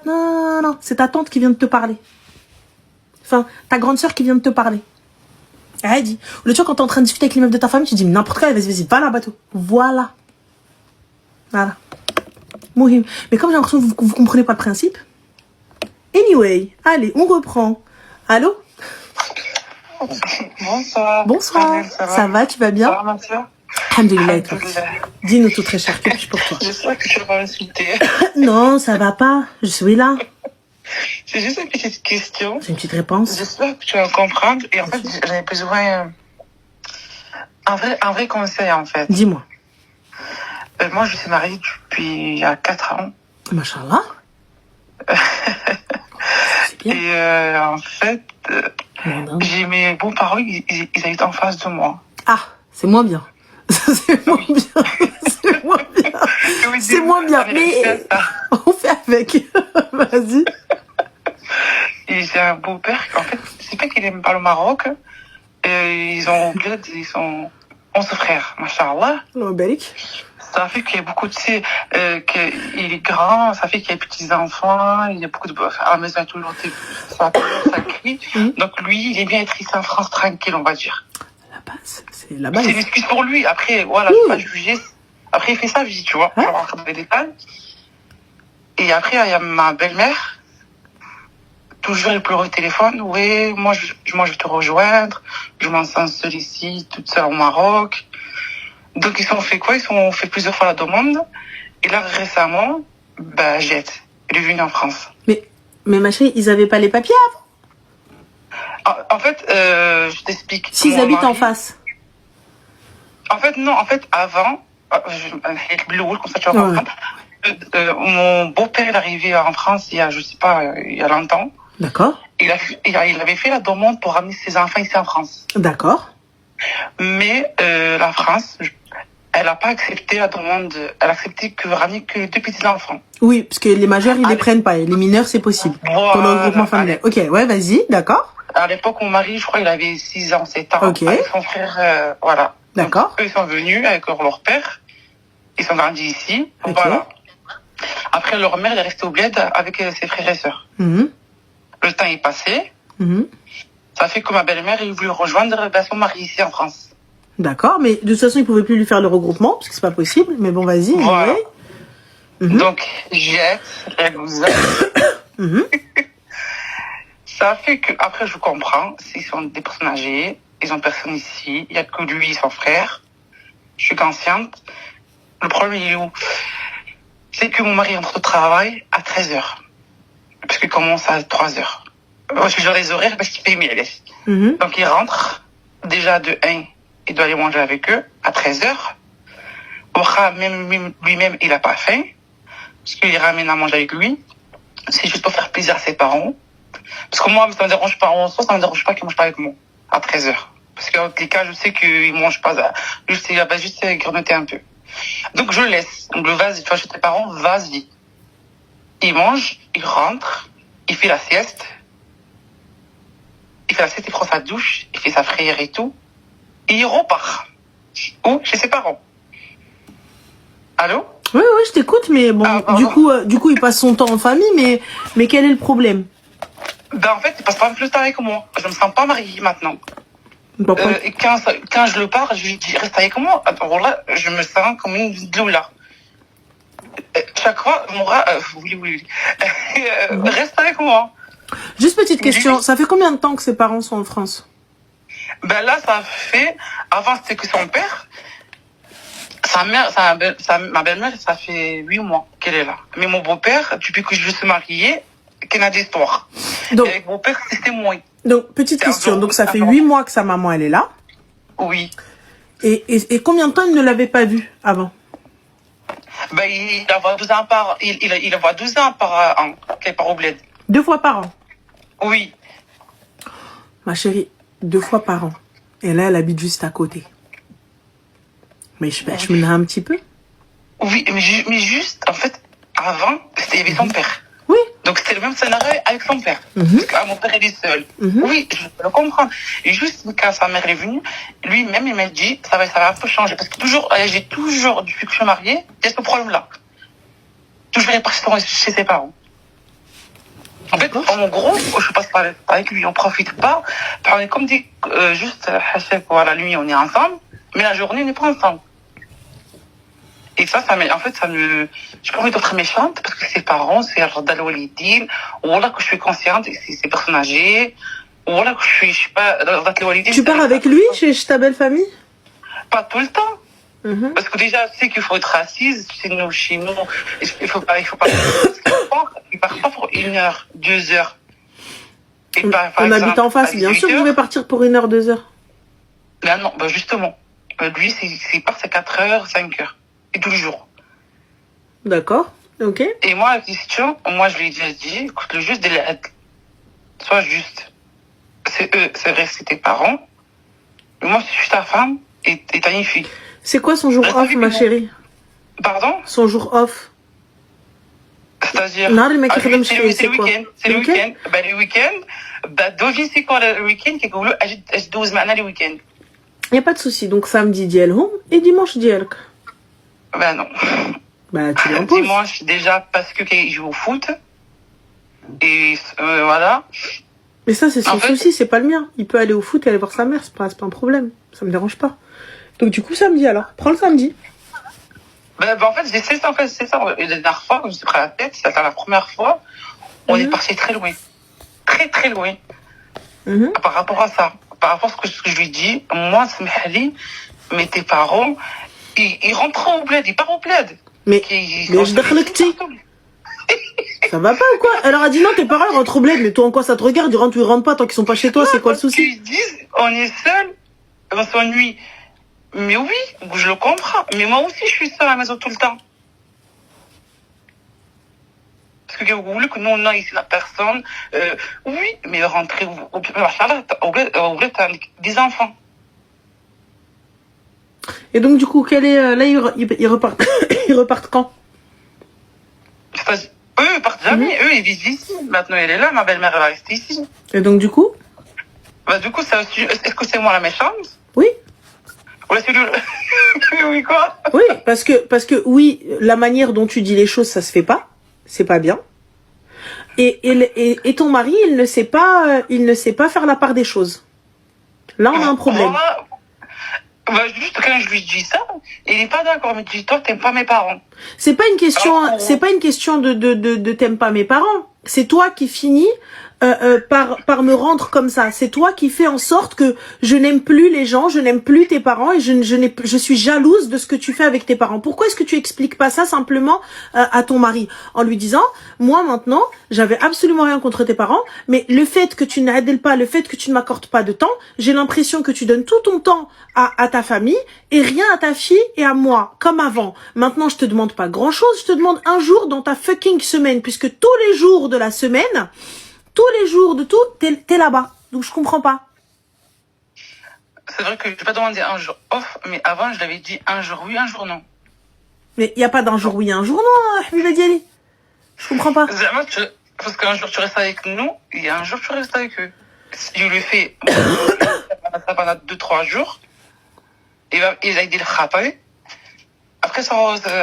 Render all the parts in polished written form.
Non, non, c'est ta tante qui vient de te parler. Enfin, ta grande sœur qui vient de te parler. Elle dit, le tu vois, quand t'es en train de discuter avec les meufs de ta famille, tu dis, n'importe quoi, vas-y, va là, bateau. Voilà. Voilà. Mohim. Mais comme j'ai l'impression que vous comprenez pas le principe. Anyway, allez, on reprend. Allô? Bonsoir. Bonsoir. Anel, ça va, tu vas bien? Ça va, ma soeur? Alhamdulillah. Dis-nous tout très cher, que puis-je pour toi? J'espère que tu vas pas m'insulter. Non, ça va pas. Je suis là. C'est juste une petite question. C'est une petite réponse. J'espère que tu vas comprendre. Et en fait, j'avais besoin un vrai conseil, en fait. Dis-moi. Moi, je suis mariée depuis il y a 4 ans. Machallah. C'est bien. Et en fait, j'ai mes beaux-parents, ils habitent en face de moi. Ah, c'est moins bien. C'est moins bien. C'est moins bien. C'est moins bien. Mais on fait avec. Vas-y. Et j'ai un beau-père, en fait, c'est pas qu'il aime pas le Maroc. Ils sont 11 frères, machallah. Non, Berik. Ça fait qu'il y a beaucoup de... qu'il est grand, ça fait qu'il y a des petits-enfants, il y a beaucoup de... À la maison, il y a toujours ça crie. Donc lui, il est bien être ici en France tranquille, on va dire. La base, c'est la base. C'est une excuse pour lui. Après, voilà, je ne vais pas juger. Après, il fait sa vie, tu vois. Je vais rentrer dans les détails. Et après, il y a ma belle-mère. Toujours, elle pleure au téléphone. Oui, moi, je vais te rejoindre. Je m'en sens seule ici, toute seule au Maroc. Donc, ils ont fait quoi? Ils ont fait plusieurs fois la demande. Et là, récemment, Jette. Elle est venue en France. Mais ma chérie, ils avaient pas les papiers avant? En fait, je t'explique. S'ils habitent en face. En fait, non. En fait, avant, comme ça, tu vas comprendre. Mon beau-père est arrivé en France il y a, je sais pas, il y a longtemps. D'accord. Il avait fait la demande pour ramener ses enfants ici en France. D'accord. Mais la France, elle n'a pas accepté la demande. Elle a accepté que ramener que les 2 petits-enfants. Oui, parce que les majeurs, ils les prennent pas. Et les mineurs, c'est possible. Voilà, pour le regroupement familial. Ok, ouais, vas-y, d'accord. À l'époque, mon mari, je crois, il avait 6 ans, 7 ans. Ok. Avec son frère, voilà. D'accord. Donc, eux, ils sont venus avec leur père. Ils sont grandis ici. Ok. Voilà. Après, leur mère, elle est restée au bled avec ses frères et sœurs. Le temps est passé. Ça fait que ma belle-mère, elle voulait rejoindre son mari ici en France. D'accord, mais de toute façon, ils pouvaient plus lui faire le regroupement, parce que c'est pas possible. Mais bon, vas-y. Voilà. Ouais. Donc, Jette, elle nous a... Ça fait que, après, je comprends. S'ils sont des personnes âgées, ils ont personne ici. Il n'y a que lui et son frère. Je suis consciente. Le problème, il est où? C'est que mon mari entre au travail à 13h. Parce qu'il commence à 3h. Moi, je suis les horaires parce qu'il paye mes élèves. Donc, il rentre. Déjà, de 1, il doit aller manger avec eux à 13h. Même lui-même, il n'a pas faim. Parce qu'il ramène à manger avec lui. C'est juste pour faire plaisir à ses parents. Parce que moi, ça ne me dérange pas en soi, ça ne me dérange pas qu'il ne mange pas avec moi à 13h. Parce que dans les cas, je sais qu'il ne mange pas. Il va juste grignoter un peu. Donc, je laisse. Donc, vas-y, tu vas chez tes parents, vas-y. Il mange, il rentre, il fait la sieste. Il prend sa douche, il fait sa prière et tout. Et il repart. Ou chez ses parents. Allô? Oui, je t'écoute, mais bon, du coup, il passe son temps en famille, mais quel est le problème? En fait, il passe pas plus de temps avec moi. Je me sens pas mariée maintenant. Et quand je le pars, je lui dis, reste avec moi. Alors là, je me sens comme une gloula. Chaque fois, oui. Reste avec moi. Juste petite question, ça fait combien de temps que ses parents sont en France? Là, ça fait, avant c'était que son père. Ma belle-mère, ça fait 8 mois qu'elle est là. Mais mon beau-père, depuis que je suis mariée, qu'elle a des histoires. Donc, et avec mon père, c'était moins. Donc, petite question. Donc, ça fait 8 mois que sa maman, elle est là. Oui. Et combien de temps il ne l'avait pas vue avant? Il la voit 12 ans par an, qu'elle part au bled. 2 fois par an? Oui. Ma chérie, 2 fois par an. Et là, elle habite juste à côté. Mais je me un petit peu. Oui, mais juste, en fait, avant, il y avait son père. Oui. Donc, c'était le même scénario avec son père. Parce que mon père, il est seul. Oui, je peux le comprendre. Et juste quand sa mère est venue, lui-même, il m'a dit, ça va un peu changer. Parce que j'ai toujours, depuis que je suis mariée, il y a ce problème-là. Toujours, il est parti chez ses parents. D'accord. En gros, je passe pas avec lui, on profite pas. On est comme dit, juste, la nuit, on est ensemble, mais la journée, on n'est pas ensemble. Et ça, en fait, j'ai pas envie d'être méchante parce que ses parents, c'est Rda Walidine, ou voilà que je suis consciente, c'est ces personnes âgées, ou voilà que je sais pas, Rda Walidine. Tu pars avec lui chez ta belle famille? Pas tout le temps. Parce que déjà, tu sais qu'il faut être assise chez nous. Il faut pas. Il part pas pour 1 heure, 2 heures. Et on habite en face, bien sûr que je vais partir pour 1 heure, 2 heures. Ben non, ben justement. Lui, c'est 4 heures, 5 heures. Et tous les jours. D'accord, ok. Et moi, la question, je lui ai déjà dit, écoute, le juste de l'aide. Sois juste. C'est eux, c'est vrai, c'est tes parents. Mais moi, je suis ta femme et t'as une fille. C'est quoi son jour off, ma chérie? Pardon? Son jour off. C'est-à-dire, c'est le quoi? week-end. C'est le week-end. Ben, le week-end, devine c'est quoi le week-end qui يقولوا اجي دوز معنا le week-end. Y a pas de souci. Donc samedi ديالهم et dimanche ديالك. Ben non. Bah tu l'imposes. Dimanche déjà parce que il joue au foot. Et voilà. Mais ça c'est son souci, c'est pas le mien. Il peut aller au foot et aller voir sa mère, c'est pas un problème. Ça me dérange pas. Donc du coup samedi alors, prends le samedi. En fait, c'est ça. La dernière fois, je me suis pris la tête, c'était la première fois, on est parti très loin. Très, très loin. Par rapport à ça. Par rapport à ce que je lui dis, moi, c'est Mahali, mais tes parents, ils rentrent au bled, ils partent au bled. Mais je t'ai ça va pas ou quoi? Alors a dit non, tes parents ils rentrent au bled, mais toi en quoi ça te regarde? Ils rentrent ou ils rentrent pas tant qu'ils sont pas chez toi, c'est quoi le souci? Ils disent, on est seul, on s'ennuie. Mais oui, je le comprends. Mais moi aussi, je suis seule à la maison tout le temps. Parce que vous voulez que nous, on a ici la personne. Oui, mais rentrer au bled, t'as des enfants. Et donc, du coup, quel est. Là, ils repartent. Ils repartent quand? C'est-à-dire, eux, ils partent jamais. Eux, ils vivent ici. Maintenant, elle est là, ma belle-mère, elle va rester ici. Et donc, du coup? Du coup, est-ce que c'est moi la méchante? Oui. Oui, quoi? Oui, parce que oui, la manière dont tu dis les choses, ça se fait pas. C'est pas bien. Et ton mari, il ne sait pas faire la part des choses. Là, on a un problème. Juste quand je lui dis ça, il n'est pas d'accord. Il me dit, toi, t'aimes pas mes parents. C'est pas une question de t'aimes pas mes parents. C'est toi qui finis par me rendre comme ça. C'est toi qui fais en sorte que je n'aime plus les gens, je n'aime plus tes parents et je suis jalouse de ce que tu fais avec tes parents. Pourquoi est-ce que tu expliques pas ça simplement à ton mari en lui disant, moi maintenant, j'avais absolument rien contre tes parents, mais le fait que tu n'aides pas, le fait que tu ne m'accordes pas de temps, j'ai l'impression que tu donnes tout ton temps à ta famille et rien à ta fille et à moi, comme avant. Maintenant, je te demande pas grand chose, je te demande un jour dans ta fucking semaine, puisque tous les jours de la semaine, tous les jours de tout, t'es là-bas. Donc, je comprends pas. C'est vrai que je vais pas demander un jour off, mais avant, je l'avais dit un jour oui, un jour non. Mais il n'y a pas d'un jour oui, un jour non, Habiba Diali. Je comprends pas. Parce qu'un jour, tu restes avec nous, et un jour, tu restes avec eux. Je lui fais ça pendant 2-3 jours. Il a dit le khatai. Après, ça...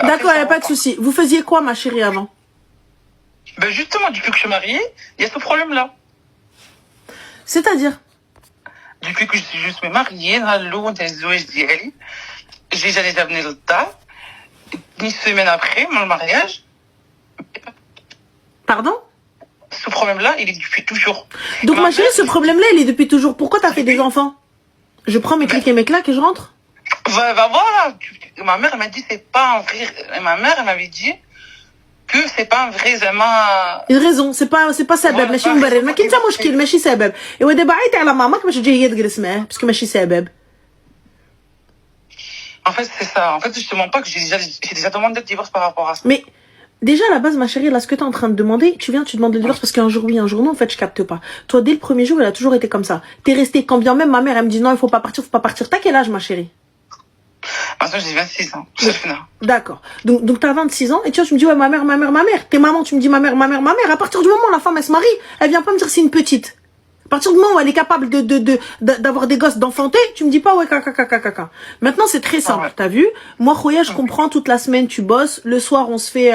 D'accord, il n'y a pas de souci. Vous faisiez quoi, ma chérie, avant? Ben justement, depuis que je suis mariée, il y a ce problème-là. C'est-à-dire? Depuis que je suis juste mariée, j'allais amener le tas. Une semaine après mon mariage. Pardon? Ce problème-là, il est depuis toujours. Donc, ma chérie, ce problème-là, il est depuis toujours. Pourquoi t'as fait des enfants? Je prends mes clics et mes claques et je rentre? Voilà. Ma mère, elle m'a dit, c'est pas un vrai... Ma mère, elle m'avait dit que c'est pas un vrai زعما une raison c'est pas سبب ماشي مبرر ما كاين حتى مشكل ماشي سبب ايوا دابا عيطي على ماماك باش تجي هي تجلس معاه باسكو ماشي سبب. En fait c'est ça. En fait je te mens pas que j'ai déjà demandé le divorce par rapport à ça. Mais déjà à la base ma chérie là ce que t'es en train de demander tu demandes le divorce parce qu'un jour oui un jour non en fait je capte pas. Toi dès le premier jour elle a toujours été comme ça. T'es restée quand bien même ma mère elle me dit non il faut pas partir. T'as quel âge ma chérie? Maintenant, j'ai 26 ans. D'accord. Donc t'as 26 ans et tu vois, tu me dis ouais ma mère. T'es maman, tu me dis ma mère. À partir du moment où la femme elle se marie, elle vient pas me dire c'est une petite. À partir du moment où elle est capable d'avoir des gosses, d'enfanter, tu me dis pas ouais caca. Maintenant c'est très simple, t'as vu? Moi Khoya, je comprends toute la semaine tu bosses, le soir on se fait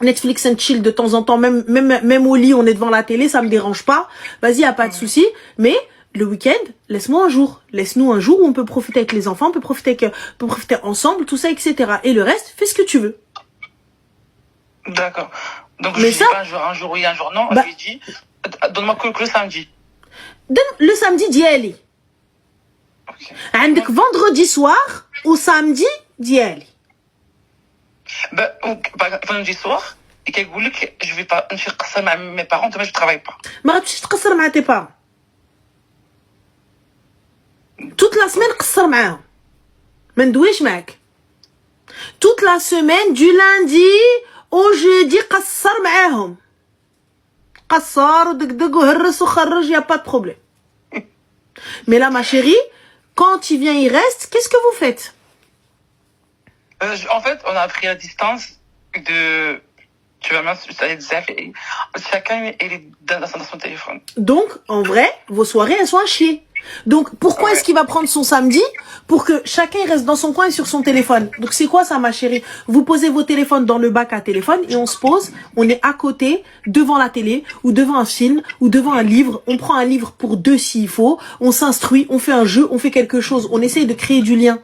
Netflix and chill de temps en temps, même au lit, on est devant la télé, ça me dérange pas. Vas-y, y a pas de souci. Mais le week-end, laisse-moi un jour. Laisse-nous un jour où on peut profiter avec les enfants, on peut profiter ensemble, tout ça, etc. Et le reste, fais ce que tu veux. D'accord. Donc, Mais je ça, dis pas un jour oui, un jour non. bah, Je lui dis, donne-moi que le samedi. le samedi d'Yali. Ok. عندك vendredi soir ou samedi d'Yali. Bah, par exemple, vendredi soir, et qu'elle voulait que je vais pas, je fais ça à mes parents, demain je travaille pas. ما غتمشيش تقصر مع tes parents. Toute la semaine قصر معاهم. ما ندويش معاك. Toute la semaine du lundi au jeudi قصر معاهم. قصر ودقدق وهرس وخرج, y a pas de problème. Mais là, ma chérie, quand il vient, il reste, qu'est-ce que vous faites? En fait, on a pris la distance de, tu vas m'insulter, chacun il est dans son téléphone. Donc, en vrai, vos soirées, elles sont à chier. Donc, pourquoi est-ce qu'il va prendre son samedi? Pour que chacun reste dans son coin et sur son téléphone. Donc, c'est quoi ça, ma chérie? Vous posez vos téléphones dans le bac à téléphone et on se pose, on est à côté, devant la télé, ou devant un film, ou devant un livre. On prend un livre pour deux s'il faut, on s'instruit, on fait un jeu, on fait quelque chose. On essaye de créer du lien.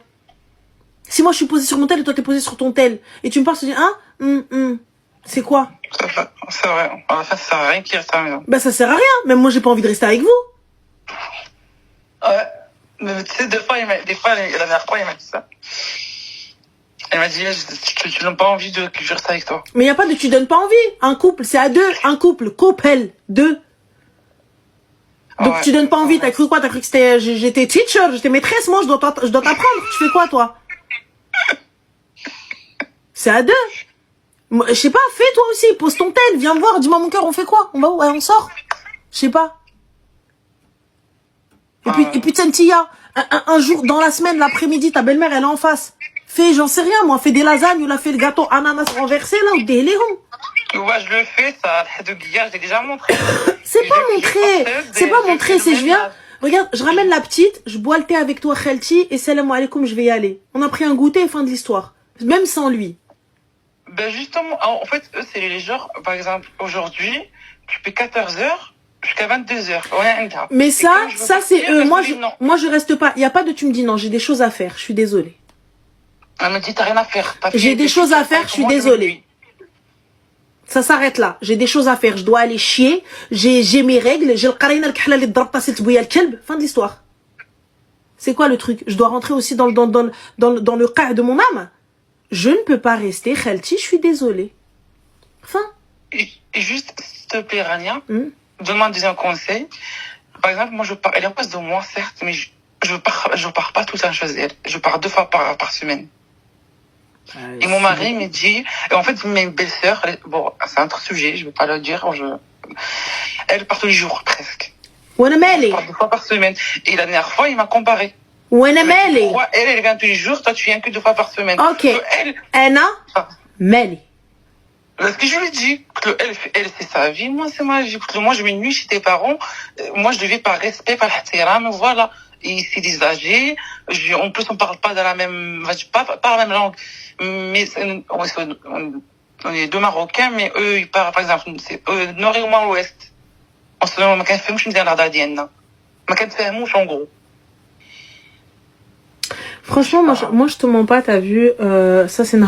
Si moi je suis posée sur mon tel et toi t'es posé sur ton tel, et tu me parles, tu dis, hein, c'est quoi? C'est vrai, en fait, ça sert à rien qu'il reste à la maison. Bah ça sert à rien, même moi j'ai pas envie de rester avec vous. Ouais, mais tu sais, la dernière fois, il m'a dit ça. Elle m'a dit, tu n'as pas envie que je reste avec toi. Mais y a pas de tu donnes pas envie. Un couple, c'est à deux. Un couple, couple, deux. Donc Ouais. tu donnes pas envie. T'as cru quoi? T'as cru que j'étais teacher, j'étais maîtresse. Moi, je dois t'apprendre. Tu fais quoi, toi? C'est à deux. Moi, je sais pas, fais toi aussi. Pose ton tel, viens me voir. Dis-moi mon cœur, on fait quoi? On va où? Ouais, on sort? Je sais pas. Et puis Tsentia, un jour dans la semaine, l'après-midi, ta belle-mère, elle est en face. Fais, j'en sais rien, moi, fais des lasagnes, ou la fait le gâteau ananas renversé, là, ou des légumes. Ouais, je le fais, ça, de guillard, je l'ai déjà montré. C'est pas montré, c'est je viens, regarde, je ramène la petite, je bois le thé avec toi, Khelti, et salam alaikum, je vais y aller. On a pris un goûter, fin de l'histoire. Même sans lui. Ben justement, en fait, eux, c'est les genres, par exemple, aujourd'hui, tu fais 14 heures jusqu'à 22 heures. Mais ça c'est eux. Moi, je reste pas. Il y a pas de tu me dis non, j'ai des choses à faire. Je suis désolée. Elle me dit, t'as rien à faire. J'ai des choses à faire, je suis désolée. Ça s'arrête là. J'ai des choses à faire. Je dois aller chier. J'ai mes règles. J'ai le qarina al-kahla li ضربت cette bouille al-kelb. Fin de l'histoire. C'est quoi le truc? Je dois rentrer aussi dans le cas de mon âme. Je ne peux pas rester, Khelti, je suis désolée. Fin. Et juste, s'il te plaît, Rania, donne-moi un deuxième conseil. Par exemple, moi, elle est en face de moi, certes, mais je pars pas tout le temps chez elle. Je pars 2 fois par semaine. Et mon mari me dit, et en fait, mes belles-sœurs, bon, c'est un autre sujet, je vais pas le dire, elle part tous les jours, presque. وانا مالي. Elle part 2 fois par semaine. Et la dernière fois, il m'a comparé. وانا مالي. Elle vient tous les jours, toi, tu viens que 2 fois par semaine. Ok. انا مالي. Parce que je lui dis, elle c'est sa vie, moi c'est ma vie. Moi je vais nuit chez tes parents, moi je le vis par respect, par ihtiram, voilà. Et c'est des âgés, en plus on parle pas dans la même, pas la même langue, mais on est 2 Marocains, mais eux ils parlent par exemple, c'est nord et moi l'ouest. En ce moment, ما كنفهموش مزيان الهضره ديالنا. ما كنتفاهموش en gros. Franchement, moi je te mens pas, t'as vu, ça c'est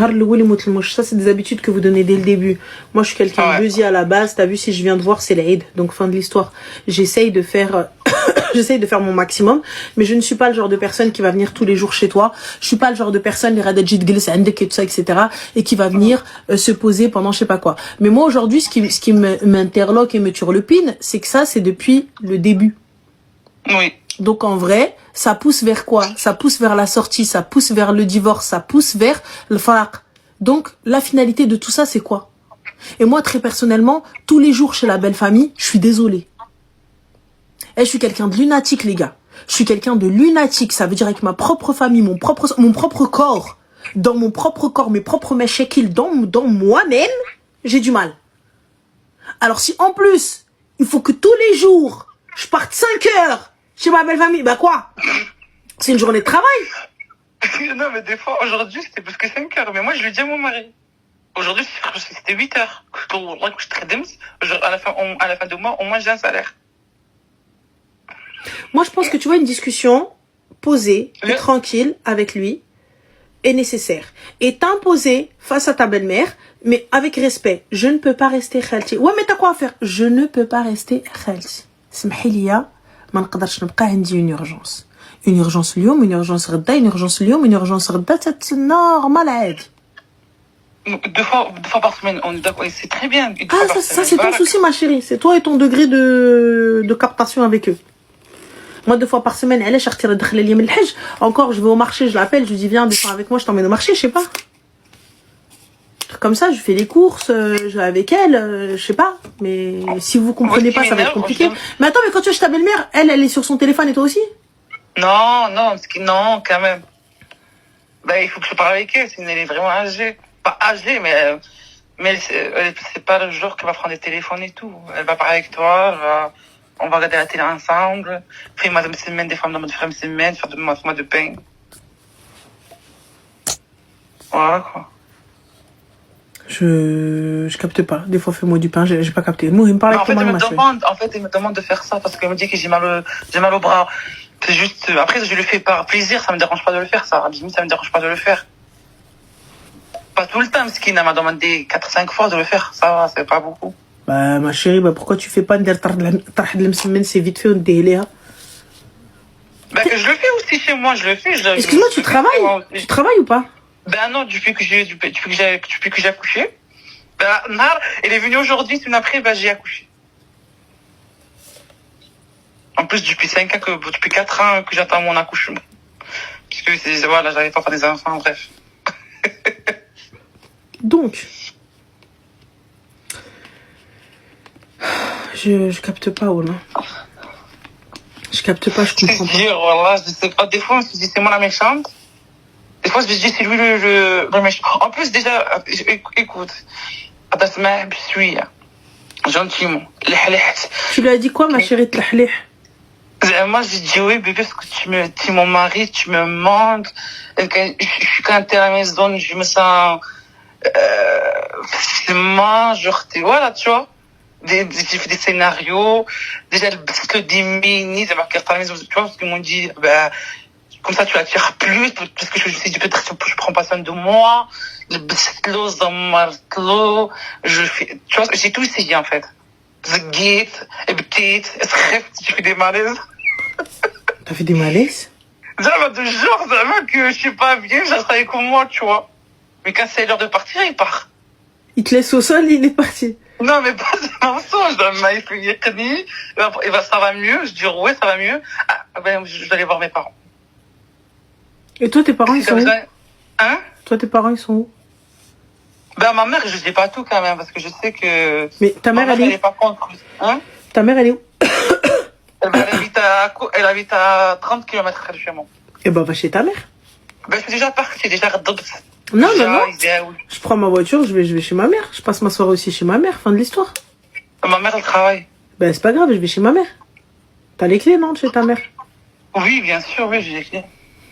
ça c'est des habitudes que vous donnez dès le début. Moi je suis quelqu'un de busy à la base, t'as vu, si je viens de voir c'est l'Aïd, donc fin de l'histoire. J'essaye de faire mon maximum, mais je ne suis pas le genre de personne qui va venir tous les jours chez toi. Je suis pas le genre de personne, les radajid glis andek et tout ça, etc., et qui va venir se poser pendant je sais pas quoi. Mais moi aujourd'hui, ce qui m'interloque et me turlupine, c'est que ça c'est depuis le début. Oui. Donc en vrai, ça pousse vers quoi? Ça pousse vers la sortie, ça pousse vers le divorce, ça pousse vers le faraq. Donc la finalité de tout ça, c'est quoi? Et moi, très personnellement, tous les jours chez la belle famille, je suis désolée. Et je suis quelqu'un de lunatique, les gars. Je suis quelqu'un de lunatique. Ça veut dire avec ma propre famille, mon propre corps, dans mon propre corps, mes propres meshekil, dans moi-même, j'ai du mal. Alors si en plus, il faut que tous les jours, je parte 5 heures chez ma belle famille, bah quoi? C'est une journée de travail. Non, mais des fois, aujourd'hui, c'était plus que 5 heures. Mais moi, je lui dis à mon mari. Aujourd'hui, c'était 8 heures. Wallah, que je خدمت. À la fin du mois, au moins, j'ai un salaire. Moi, je pense que tu vois, une discussion posée et Oui. tranquille avec lui est nécessaire. Et t'imposer face à ta belle-mère, mais avec respect. Je ne peux pas rester khalti. Ouais, mais t'as quoi à faire? Je ne peux pas rester khalti. سمحي لي ما نقدرش نبقى عندي une urgence. Une urgence اليوم, une urgence غدا, une urgence اليوم, une urgence غدا, c'est normal عادي. Deux fois par semaine, on est d'accord. Et c'est très bien. Une fois Ah, par ça semaine. c'est ton Voilà. souci, ma chérie. C'est toi et ton degré de captation avec eux. Moi, 2 fois par semaine, elle est chartire de khali من الحج. Encore, je vais au marché, je l'appelle, je lui dis, viens, descends avec moi, je t'emmène au marché, je sais pas. Comme ça, je fais les courses, je vais avec elle, je sais pas. Mais si vous comprenez pas, ça va être compliqué. Mais attends, mais quand tu es chez ta belle-mère, elle est sur son téléphone et toi aussi? Non, non, quand même. Ben, il faut que je parle avec elle, sinon elle est vraiment âgée. Pas âgée, mais c'est pas le genre qu'elle va prendre des téléphones et tout. Elle va parler avec toi, on va regarder la télé ensemble. Faire madame semaine, des fois, madame frère semaine, faire de moi de pain. Voilà, quoi. Je capte pas. Des fois, fais-moi du pain, j'ai pas capté. Moi, il me parle avec elle ma chérie. en fait, elle me demande de faire ça parce qu'elle me dit que j'ai mal au bras. C'est juste, après, je le fais par plaisir, ça me dérange pas de le faire, ça. Ça me dérange pas de le faire. Pas tout le temps, parce qu'il m'a demandé 4-5 fois de le faire. Ça va, c'est pas beaucoup. Bah, ma chérie, bah, pourquoi tu fais pas ندير طرح المسمن, c'est vite fait, on déléa. Ben, que je le fais aussi chez moi, je le fais. Excuse-moi, tu travailles? Tu travailles ou pas? Ben non, depuis que j'ai accouché. Ben, Nahar, elle est venue aujourd'hui, une après, ben, j'ai accouché. En plus, depuis 4 ans que j'attends mon accouchement. Parce que, voilà, j'arrive pas à faire des enfants, bref. Donc, je capte pas, Ola. Je capte pas, je comprends pas. Dire, voilà, je sais pas, des fois, on se dit, c'est moi la méchante. Des fois, je me dis, c'est lui le méchant. En plus, déjà, écoute, je suis gentiment. Tu lui as dit quoi, ma chérie, تلحلح? Moi, j'ai dit, oui, bébé, parce que tu es mon mari, tu me manques. Quand t'es à la maison, je me sens, facilement, genre, voilà, tu vois. J'ai fait des scénarios. Déjà, le dimini, c'est marqué à la maison, tu vois, parce qu'ils m'ont dit, bah, comme ça, tu l'attires plus, parce que je me suis dit, peut-être que je prends pas soin de moi. Je fais, tu vois, j'ai tout essayé, en fait. زقيت بكيت سخفت j'ai fait des malaises. T'as fait des malaises? Genre de genre que je suis pas bien, je reste avec moi, tu vois. Mais quand c'est l'heure de partir, il part. Il te laisse au sol, il est parti. Non, mais pas de mensonge. Ça va mieux. Je dis ouais, ça va mieux. Ah, ben, je dois aller voir mes parents. Et toi, tes parents, ils sont où? Hein? Toi, tes parents, ils sont où? Ben, ma mère, je dis pas tout quand même, parce que je sais que... Mais ta mère, elle est pas contre. Hein? Ta mère, elle est où? Elle habite à 30 km de chez moi. Eh ben, va chez ta mère. Ben, je suis déjà partie, déjà Non. Je prends ma voiture, je vais chez ma mère. Je passe ma soirée aussi chez ma mère. Fin de l'histoire. Ma mère, elle travaille. Ben, c'est pas grave, je vais chez ma mère. T'as les clés, non, de chez ta mère? Oui, bien sûr, oui, j'ai les clés.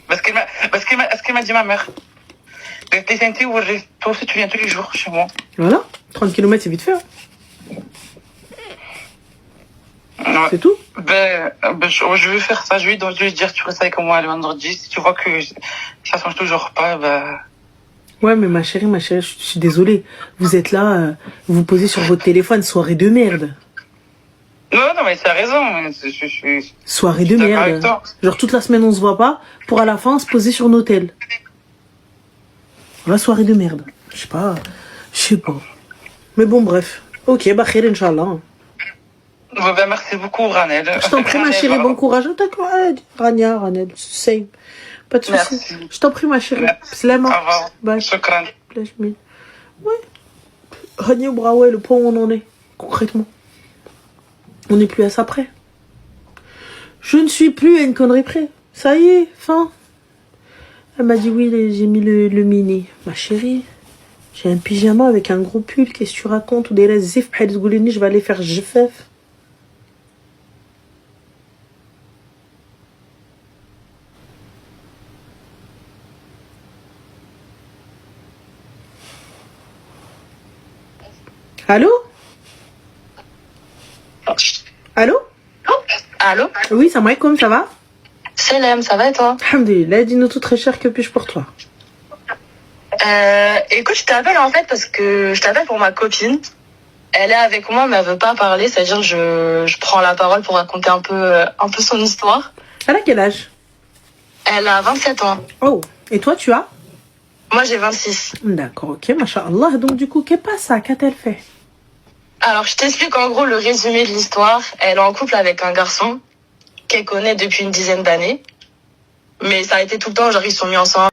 Parce qu'elle m'a dit ma mère. Toi aussi, tu viens tous les jours chez moi. Voilà. 30 km, c'est vite fait. Hein. Ouais. C'est tout? Je vais faire ça. Je vais lui dire, tu restes avec moi le vendredi. Si tu vois que ça change toujours pas, Ouais, mais ma chérie, je suis désolée. Vous êtes là, vous posez sur votre téléphone, soirée de merde. Non, mais t'as raison. Soirée de merde. Genre toute la semaine on se voit pas, pour à la fin se poser sur l'hôtel. La soirée de merde. Je sais pas. Mais bon, bref. Ok, bah khair, Inch'Allah. Merci beaucoup, Ranel. Je t'en prie, ma chérie, bon courage. D'accord, Rania, Ranel, same. Pas de soucis. Je t'en prie, ma chérie. Slama. Au revoir. Bye. Shukran. Ouais. Rania Braway, le point où on en est, concrètement. On n'est plus à ça près. Je ne suis plus à une connerie près. Ça y est, fin. Elle m'a dit oui, j'ai mis le mini. Ma chérie, j'ai un pyjama avec un gros pull. Qu'est-ce que tu racontes? Ou des zif, je vais aller faire jefef. Allô? Allô? Allô? Oui, salam alaikum, ça va? Salam, ça va et toi? Alhamdulillah, dis-nous tout très cher, que puis-je pour toi? Écoute, je t'appelle en fait parce que je t'appelle pour ma copine. Elle est avec moi, mais elle veut pas parler, c'est-à-dire je prends la parole pour raconter un peu son histoire. Elle a quel âge? Elle a 27 ans. Oh, et toi, tu as? Moi, j'ai 26. D'accord, ok, masha'Allah. Donc, du coup, qu'est-ce que ça? Qu'a-t-elle fait? Alors, je t'explique en gros le résumé de l'histoire. Elle est en couple avec un garçon qu'elle connaît depuis une dizaine d'années. Mais ça a été tout le temps, genre ils sont mis ensemble.